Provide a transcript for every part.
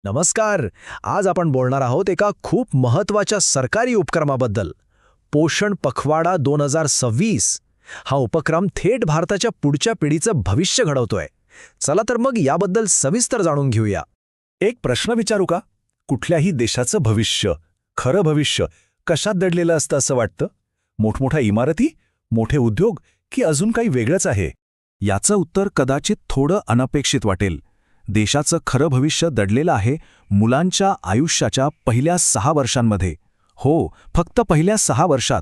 नमस्कार. आज आपण बोलणार आहोत एका खूप महत्त्वाच्या सरकारी उपक्रमाबद्दल. पोषण पखवाडा 2026. हा उपक्रम थेट भारताच्या पुढच्या पिढीचं भविष्य घडवतोय. चला तर मग याबद्दल सविस्तर जाणून घेऊया. एक प्रश्न विचारू का? कुठल्याही देशाचं भविष्य, खरं भविष्य, कशात दडलेलं असतं असं वाटतं? मोठमोठ्या इमारती, मोठे उद्योग की अजून काही वेगळंच आहे? याचं उत्तर कदाचित थोडं अनपेक्षित वाटेल. देशाचं खरं भविष्य दडलेलं आहे मुलांच्या आयुष्याच्या पहिल्या 6 वर्षांमध्ये. हो, फक्त पहिल्या 6 वर्षात.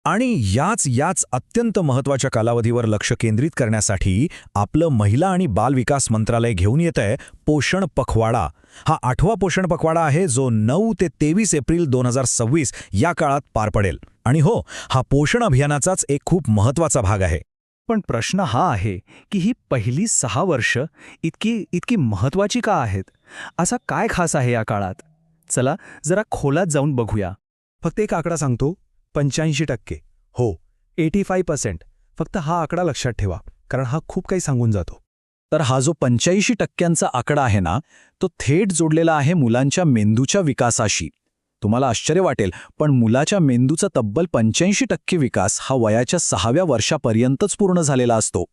आणि याच अत्यंत महत्त्वाच्या कालावधीवर लक्ष केंद्रित करण्यासाठी आपलं महिला आणि बाल विकास मंत्रालय घेऊन येतंय पोषण पखवाडा. हा 8वा पोषण पखवाडा आहे जो 9 ते 23 एप्रिल 2026 या काळात पार पडेल. आणि हो, हा पोषण अभियानाचाच एक खूप महत्त्वाचा भाग आहे. पण प्रश्न हा आहे की ही पहिली 6 वर्ष इतकी महत्त्वाची का आहेत? असा काय खास आहे या काळात? चला जरा खोलात जाऊन बघूया. फक्त एक आकडा सांगतो, 85%. हो, 85%. फक्त हा आकडा लक्षात ठेवा, कारण हा खूप काही सांगून जातो. तर हा जो 85% आकडा आहे ना, तो थेट जोडलेला आहे मुलांच्या मेंदूच्या विकासाशी. तुम्हाला आश्चर्य वाटेल, पण मुलाच्या मेंदूचा तब्बल 85% विकास हा वयाच्या 6व्या वर्षापर्यंतच पूर्ण झालेला असतो.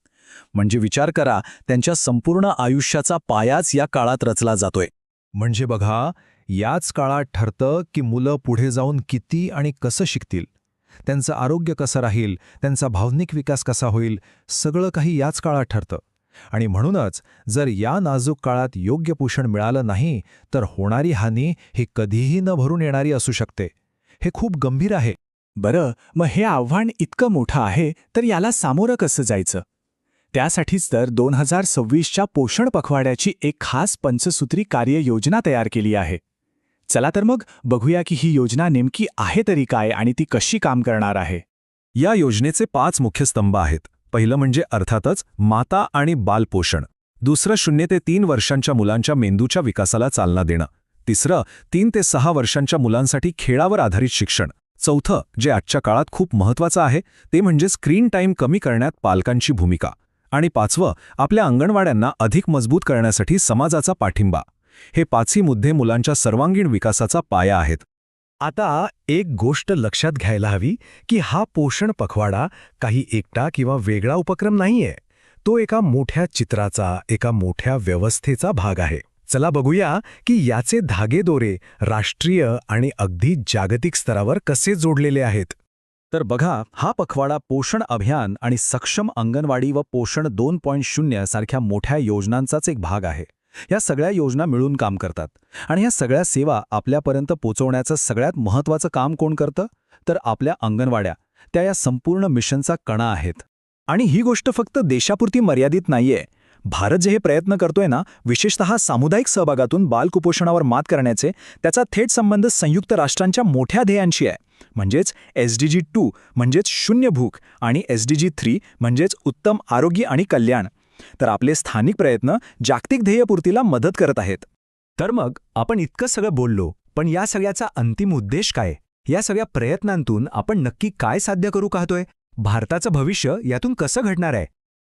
म्हणजे विचार करा, त्यांच्या संपूर्ण आयुष्याचा पायाच या काळात रचला जातोय. म्हणजे बघा, याच काळात ठरतं की मुलं पुढे जाऊन किती आणि कसं शिकतील, त्यांचं आरोग्य कसं राहील, त्यांचा भावनिक विकास कसा होईल, सगळं काही याच काळात ठरतं. आणि म्हणूनच जर या नाजूक काळात योग्य पोषण मिळालं नाही तर होणारी हानी ही कधीही न भरून येणारी असू शकते. हे खूप गंभीर आहे. बरं, मग हे आव्हान इतकं मोठं आहे तर याला सामोरं कसं जायचं? त्यासाठीच तर 2026च्या पोषण पखवाड्याची एक खास पंचसूत्री कार्ययोजना तयार केली आहे. चला तर मग बघूया की ही योजना नेमकी आहे तरी काय आणि ती कशी काम करणार आहे. या योजनेचे 5 मुख्य स्तंभ आहेत. पहिलं म्हणजे अर्थातच माता आणि बालपोषण. दुसरं 0 ते 3 वर्षांच्या मुलांच्या मेंदूच्या विकासाला चालना देणं. तिसरं 3 ते 6 वर्षांच्या मुलांसाठी खेळावर आधारित शिक्षण. चौथं, जे आजच्या काळात खूप महत्त्वाचं आहे, ते म्हणजे स्क्रीन टाईम कमी करण्यात पालकांची भूमिका. आणि 5वं, आपल्या अंगणवाड्यांना अधिक मजबूत करण्यासाठी समाजाचा पाठिंबा. हे 5ही मुद्दे मुलांच्या सर्वांगीण विकासाचा पाया आहेत. आता एक गोष्ट लक्षात घ्यायला हवी की हा पोषण पखवाडा काही एकटा किंवा वेगळा उपक्रम नाहीये. तो एका मोठ्या चित्राचा, एका मोठ्या व्यवस्थेचा भाग आहे. चला बघूया की याचे धागेदोरे राष्ट्रीय आणि अगदी जागतिक स्तरावर कसे जोडलेले आहेत. तर बघा, हा पखवाडा पोषण अभियान आणि सक्षम अंगणवाडी व पोषण 2.0 सारख्या मोठ्या योजनांचाच एक भाग आहे. या सगळ्या योजना मिळून काम करतात आणि या सगळ्या सेवा आपल्यापर्यंत पोहोचवण्याचं सगळ्यात महत्त्वाचं काम कोण करतं? तर आपल्या अंगणवाड्या. त्या या संपूर्ण मिशनचा कणा आहेत. आणि ही गोष्ट फक्त देशापुरती मर्यादित नाहीये. भारत जे हे प्रयत्न करतोय ना, विशेषतः सामुदायिक सहभागातून बालकुपोषणावर मात करण्याचे, त्याचा थेट संबंध संयुक्त राष्ट्रांच्या मोठ्या ध्येयांशी आहे. म्हणजेच SDG 2 म्हणजेच शून्य भूक आणि SDG 3 म्हणजेच उत्तम आरोग्य आणि कल्याण. तर आपले स्थानिक प्रयत्न जागतिक ध्येयपूर्तीला मदत करत आहेत. तर मग आपण इतकं सगळं बोललो, पण या सगळ्याचा अंतिम उद्देश काय? या सगळ्या प्रयत्नांतून आपण नक्की काय साध्य करू पाहतोय? भारताचं भविष्य यातून कसं घडणार आहे?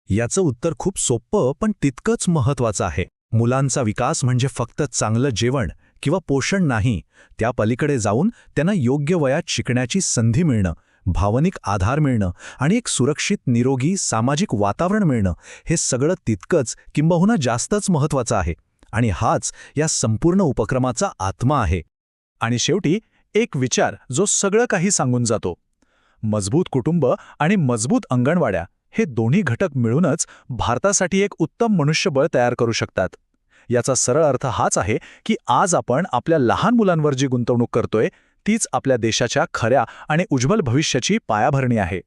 याचं उत्तर खूप सोपं पण तितकंच महत्त्वाचं आहे. मुलांचा विकास म्हणजे फक्त चांगलं जेवण किंवा पोषण नाही. त्या पलीकडे जाऊन त्यांना योग्य वयात शिकण्याची संधी मिळणं, भावनिक आधार मिळणं आणि एक सुरक्षित निरोगी सामाजिक वातावरण मिळणं, हे सगळं तितकंच किंबहुना जास्तच महत्त्वाचं आहे. आणि हाच या संपूर्ण उपक्रमाचा आत्मा आहे. आणि शेवटी एक विचार जो सगळं काही सांगून जातो. मजबूत कुटुंब आणि मजबूत अंगणवाड्या हे दोन्ही घटक मिळूनच भारतासाठी एक उत्तम मनुष्यबळ तयार करू शकतात. याचा सरळ अर्थ हाच आहे की आज आपण आपल्या लहान मुलांवर जी गुंतवणूक करतोय तीच आपल्या देशाच्या खऱ्या आणि उज्ज्वल भविष्याची पायाभरणी आहे.